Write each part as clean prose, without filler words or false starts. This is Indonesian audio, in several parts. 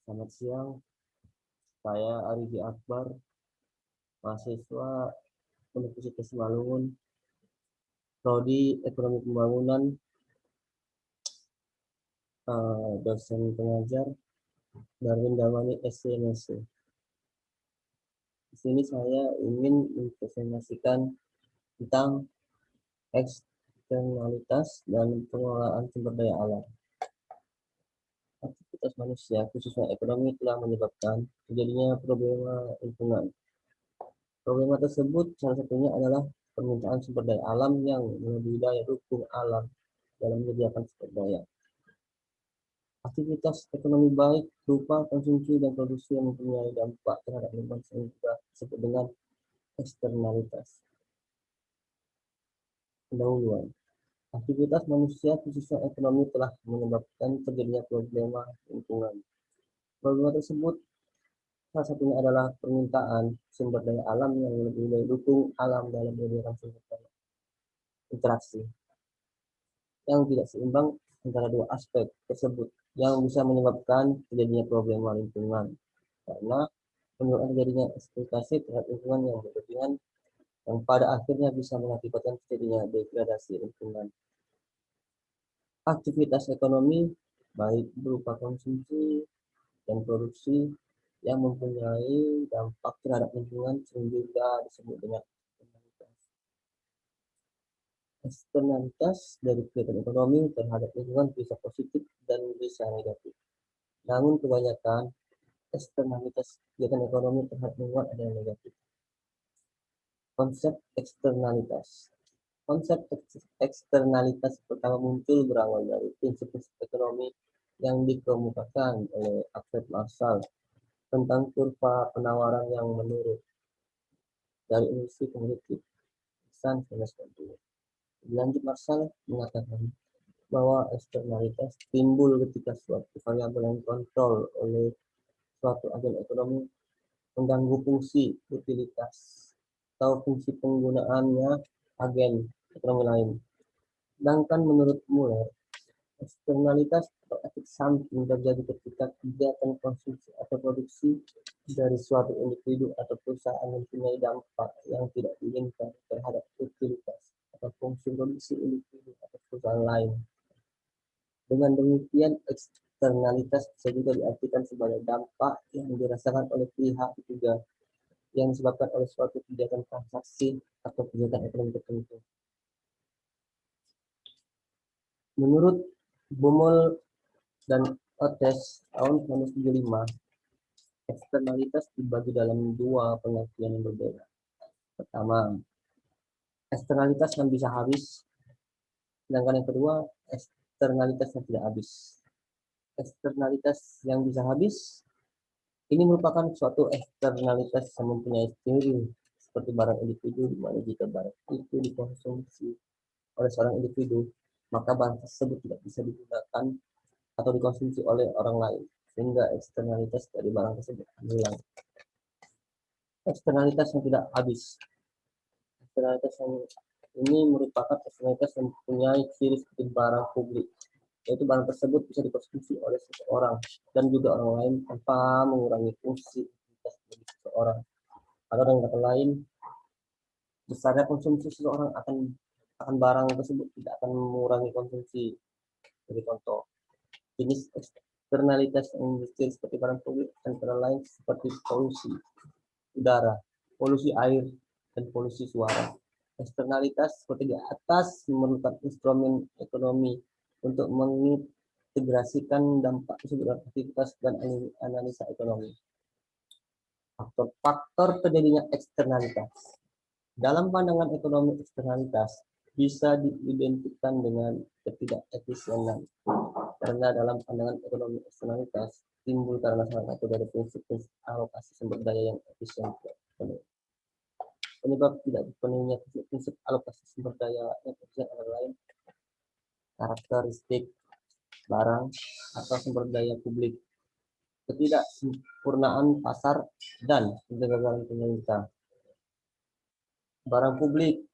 Selamat siang, saya Aridi Akbar, mahasiswa Universitas Malungun, Prodi Ekonomi Pembangunan, dosen pengajar Darwin Damani SCMSC. Di sini saya ingin mempresentasikan tentang eksternalitas dan pengelolaan sumber daya alam. Aktivitas manusia, khususnya ekonomi, telah menyebabkan terjadinya problema lingkungan. Problema tersebut salah satunya adalah permintaan sumber daya alam yang melebihi daya dukung alam dalam menyediakan sumber daya. Aktivitas ekonomi baik berupa konsumsi dan produksi yang mempunyai dampak terhadap lingkungan sehingga disebut dengan eksternalitas. Pendahuluan. Aktivitas manusia khususnya ekonomi telah menyebabkan terjadinya problema lingkungan. Problema tersebut salah satunya adalah permintaan sumber daya alam yang lebih dari dukung alam dalam menyediakan sumber daya. Interaksi yang tidak seimbang antara dua aspek tersebut yang bisa menyebabkan terjadinya problema lingkungan, karena menyebabkan terjadinya eksploitasi terhadap lingkungan yang berlebihan yang pada akhirnya bisa mengakibatkan terjadinya degradasi lingkungan. Aktivitas ekonomi baik berupa konsumsi dan produksi yang mempunyai dampak terhadap lingkungan sehingga disebut dengan eksternalitas dari kegiatan ekonomi terhadap lingkungan bisa positif dan bisa negatif. Namun kebanyakan eksternalitas kegiatan ekonomi terhadap lingkungan adalah negatif. Konsep eksternalitas. Konsep eksternalitas pertama muncul berawal dari prinsip-prinsip ekonomi yang dikemukakan oleh Alfred Marshall tentang kurva penawaran yang menurun dari industri komoditif San 1990. Lanjut, Marshall mengatakan bahwa eksternalitas timbul ketika suatu variabel yang dikontrol oleh suatu agen ekonomi mengganggu fungsi utilitas atau fungsi penggunaannya agen ekonomi lain. Sedangkan menurut Muller, eksternalitas atau efek samping terjadi ketika kegiatan konsumsi atau produksi dari suatu individu atau perusahaan mempunyai dampak yang tidak diinginkan terhadap utilitas atau fungsi produksi individu atau perusahaan lain. Dengan demikian, eksternalitas bisa juga diartikan sebagai dampak yang dirasakan oleh pihak ketiga yang disebabkan oleh suatu kegiatan transaksi atau kegiatan ekonomi tertentu. Menurut Baumol dan Oates tahun 1975, eksternalitas dibagi dalam dua pengertian yang berbeda. Pertama, eksternalitas yang bisa habis, sedangkan yang kedua, eksternalitas yang tidak habis. Eksternalitas yang bisa habis ini merupakan suatu eksternalitas yang mempunyai teori seperti barang individu, di mana jika barang itu dikonsumsi oleh seorang individu, maka barang tersebut tidak bisa digunakan atau dikonsumsi oleh orang lain, sehingga eksternalitas dari barang tersebut hilang. Eksternalitas yang tidak habis. Eksternalitas yang ini merupakan eksternalitas yang mempunyai ciri seperti barang publik, yaitu barang tersebut bisa dikonsumsi oleh seseorang dan juga orang lain tanpa mengurangi fungsi dari seseorang. Atau dengan kata lain, besarnya konsumsi seseorang akan barang tersebut tidak akan mengurangi konsumsi. Sebagai contoh, jenis eksternalitas yang industri seperti barang publik antara lain seperti polusi udara, polusi air, dan polusi suara. Eksternalitas seperti di atas memerlukan instrumen ekonomi untuk mengintegrasikan dampak tersebut dalam aktivitas dan analisa ekonomi. Faktor-faktor terjadinya eksternalitas. Dalam pandangan ekonomi, eksternalitas bisa diidentikan dengan ketidakefisienan. Karena dalam pandangan ekonomi, eksternalitas timbul karena salah satu dari prinsip-prinsip alokasi sumber daya yang efisien. Penyebab tidak dipenuhinya prinsip alokasi sumber daya yang efisien antara lain karakteristik barang atau sumber daya publik, ketidaksempurnaan pasar, dan kegagalan pemerintah. Barang publik.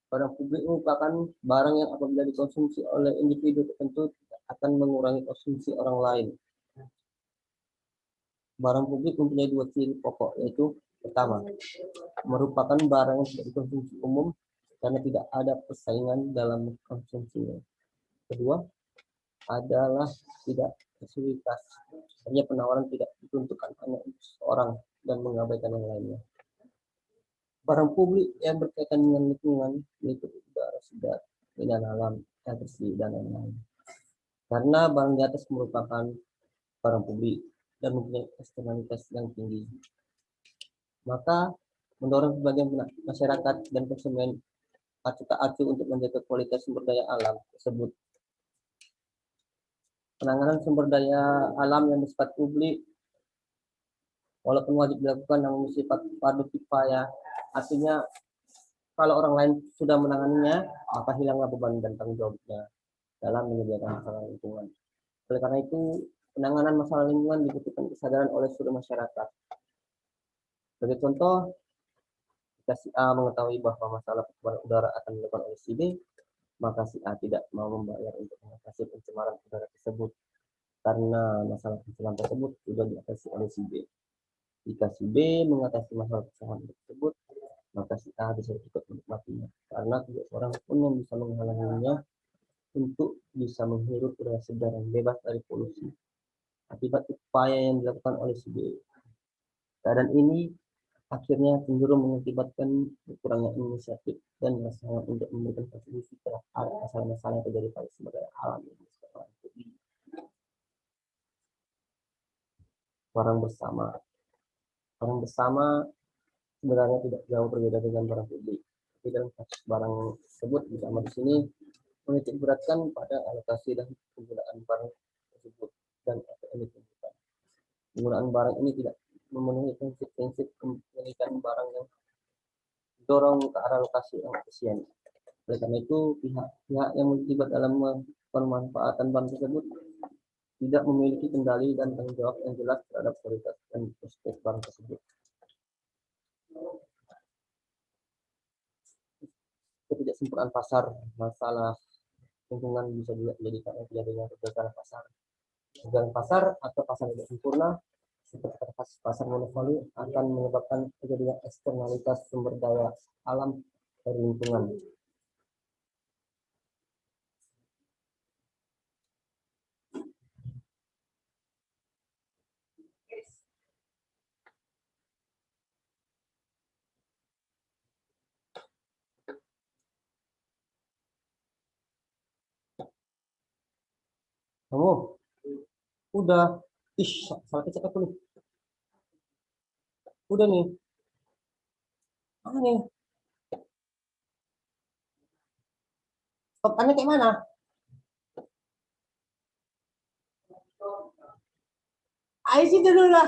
Barang publik merupakan barang yang apabila dikonsumsi oleh individu tertentu akan mengurangi konsumsi orang lain. Barang publik mempunyai dua ciri pokok, yaitu pertama, merupakan barang yang tidak dikonsumsi umum karena tidak ada persaingan dalam konsumsinya. Kedua, adalah tidak fasilitas. Hanya penawaran tidak diperuntukkan hanya untuk seorang dan mengabaikan yang lainnya. Barang publik yang berkaitan dengan lingkungan, yaitu udara segar, keindahan alam, air bersih, dan lain-lain. Karena barang di atas merupakan barang publik dan mempunyai eksternalitas yang tinggi, maka mendorong sebagian masyarakat dan konsumen acuh tak acuh untuk menjaga kualitas sumber daya alam tersebut. Penanganan sumber daya alam yang bersifat publik, walaupun wajib dilakukan, namun bersifat fardu kifayah. Artinya, kalau orang lain sudah menanganinya, maka hilanglah beban dan tanggung jawabnya dalam menyediakan masalah lingkungan. Oleh karena itu, penanganan masalah lingkungan dibutuhkan kesadaran oleh seluruh masyarakat. Sebagai contoh, jika si A mengetahui bahwa masalah pencemaran udara akan dilakukan oleh si B, maka si A tidak mau membayar untuk mengatasi pencemaran udara tersebut karena masalah pencemaran tersebut sudah diatasi oleh si B. Jika si B mengatasi masalah pencemaran tersebut, maka si A bisa ikut menikmatinya karena tidak seorang pun yang bisa menghalanginya untuk bisa menghirup udara segar yang bebas dari polusi akibat upaya yang dilakukan oleh si B. Keadaan ini akhirnya cenderung mengakibatkan kurangnya inisiatif dan rasa untuk memberikan kontribusi terhadap masalah-masalah yang terjadi pada sumber daya alam. Barang bersama. Barang bersama sebenarnya tidak jauh berbeda dengan barang publik. Tapi dalam kasus barang tersebut bersama di sini menitik beratkan pada alokasi dan penggunaan barang tersebut dan efek. Penggunaan barang ini tidak memenuhi prinsip-prinsip kepemilikan barang yang dorong ke arah lokasi yang efisien. Oleh karena itu, pihak-pihak yang terlibat dalam pemanfaatan barang tersebut tidak memiliki kendali dan tanggung jawab yang jelas terhadap kualitas dan prospek barang tersebut. Ketidaksempurnaan pasar, masalah lingkungan bisa juga menjadi karena tidak adanya kegagalan pasar. Kegagalan pasar atau pasar tidak sempurna seperti pasar monopoli akan menyebabkan terjadinya eksternalitas sumber daya alam dari lingkungan. Kamu udah, salah kecek aku nih. Udah nih. Mana nih? Stop kayak mana? Ayo sih dulu lah.